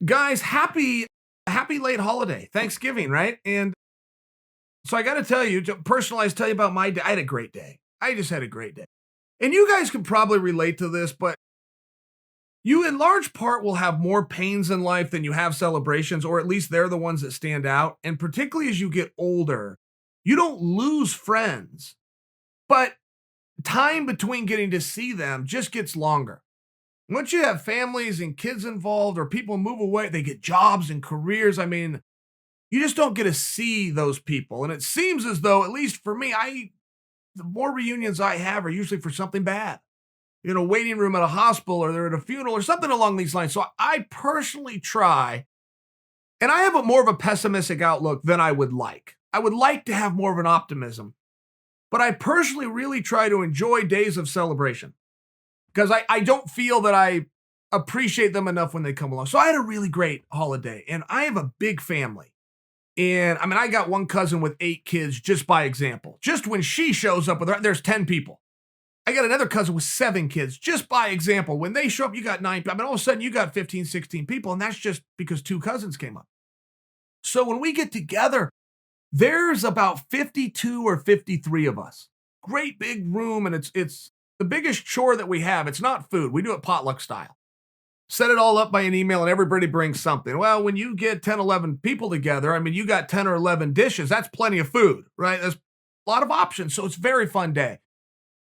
Guys, happy late holiday, Thanksgiving, right? And so I got to tell you, to personalize, tell you about my day. I had a great day. I just had a great day. And you guys could probably relate to this, but you in large part will have more pains in life than you have celebrations, or at least they're the ones that stand out. And particularly as you get older, you don't lose friends, but time between getting to see them just gets longer. Once you have families and kids involved or people move away, they get jobs and careers. I mean, you just don't get to see those people. And it seems as though, at least for me, the more reunions I have are usually for something bad. In a waiting room at a hospital or they're at a funeral or something along these lines. So I personally try, and I have a more of a pessimistic outlook than I would like. I would like to have more of an optimism, but I personally really try to enjoy days of celebration because I don't feel that I appreciate them enough when they come along. So I had a really great holiday, and I have a big family. And I mean, I got one cousin with 8 kids just by example. Just when she shows up with her, there's 10 people. I got another cousin with 7 kids, just by example. When they show up, you got 9. I mean, all of a sudden, you got 15, 16 people, and that's just because 2 cousins came up. So when we get together, there's about 52 or 53 of us. Great big room, and it's the biggest chore that we have. It's not food. We do it potluck style. Set it all up by an email, and everybody brings something. Well, when you get 10, 11 people together, I mean, you got 10 or 11 dishes. That's plenty of food, right? There's a lot of options, so it's a very fun day.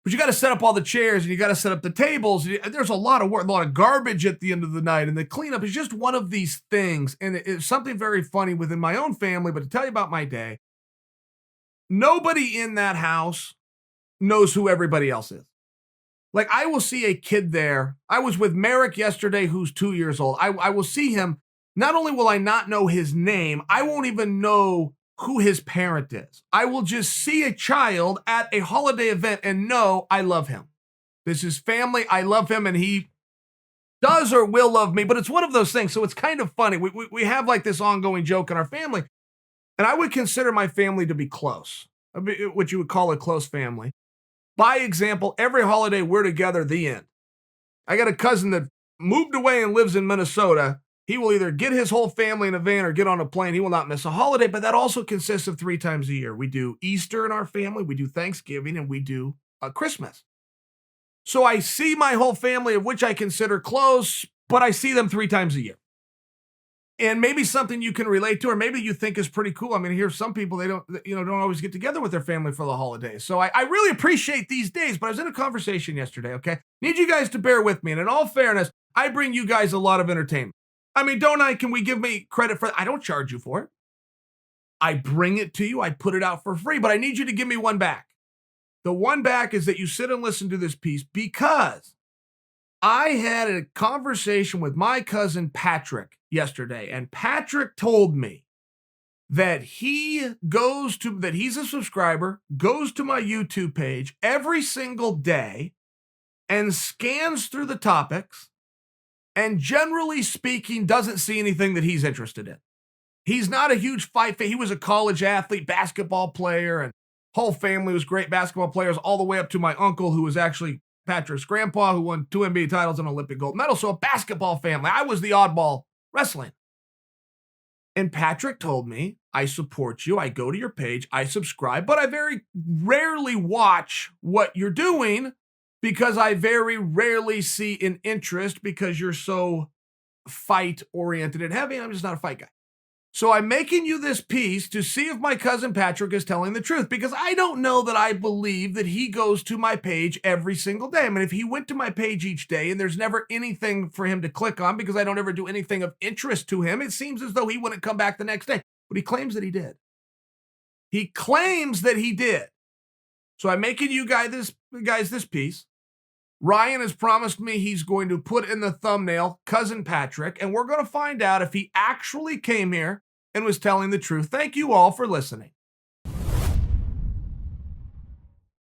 But you got to set up all the chairs and you got to set up the tables. There's a lot of work, a lot of garbage at the end of the night. And the cleanup is just one of these things. And it's something very funny within my own family. But to tell you about my day, nobody in that house knows who everybody else is. Like, I will see a kid there. I was with Merrick yesterday, who's 2 years old. I will see him. Not only will I not know his name, I won't even know who his parent is. I will just see a child at a holiday event and know I love him. This is family. I love him, and he does or will love me, but it's one of those things. So it's kind of funny. We have like this ongoing joke in our family, and I would consider my family to be close, what you would call a close family. By example, every holiday we're together, the end. I got a cousin that moved away and lives in Minnesota. He will either get his whole family in a van or get on a plane. He will not miss a holiday, but that also consists of 3 times a year. We do Easter in our family, we do Thanksgiving, and we do Christmas. So I see my whole family, of which I consider close, but I see them 3 times a year. And maybe something you can relate to, or maybe you think is pretty cool. I mean, here's some people, they don't always get together with their family for the holidays. So I really appreciate these days, but I was in a conversation yesterday, okay? Need you guys to bear with me. And in all fairness, I bring you guys a lot of entertainment. I mean, don't I? Can we give me credit for it? I don't charge you for it. I bring it to you. I put it out for free, but I need you to give me one back. The one back is that you sit and listen to this piece because I had a conversation with my cousin Patrick yesterday, and Patrick told me that he's a subscriber, goes to my YouTube page every single day and scans through the topics, and generally speaking, doesn't see anything that he's interested in. He's not a huge fight fan. He was a college athlete, basketball player, and whole family was great basketball players, all the way up to my uncle, who was actually Patrick's grandpa, who won 2 NBA titles and Olympic gold medal. So a basketball family. I was the oddball wrestling. And Patrick told me, I support you. I go to your page. I subscribe, but I very rarely watch what you're doing because I very rarely see an interest because you're so fight oriented and heavy. I'm just not a fight guy. So I'm making you this piece to see if my cousin Patrick is telling the truth, because I don't know that I believe that he goes to my page every single day. I mean, if he went to my page each day and there's never anything for him to click on because I don't ever do anything of interest to him, it seems as though he wouldn't come back the next day. But he claims that he did. He claims that he did. So I'm making you guys this piece. Ryan has promised me he's going to put in the thumbnail Cousin Patrick, and we're going to find out if he actually came here and was telling the truth. Thank you all for listening.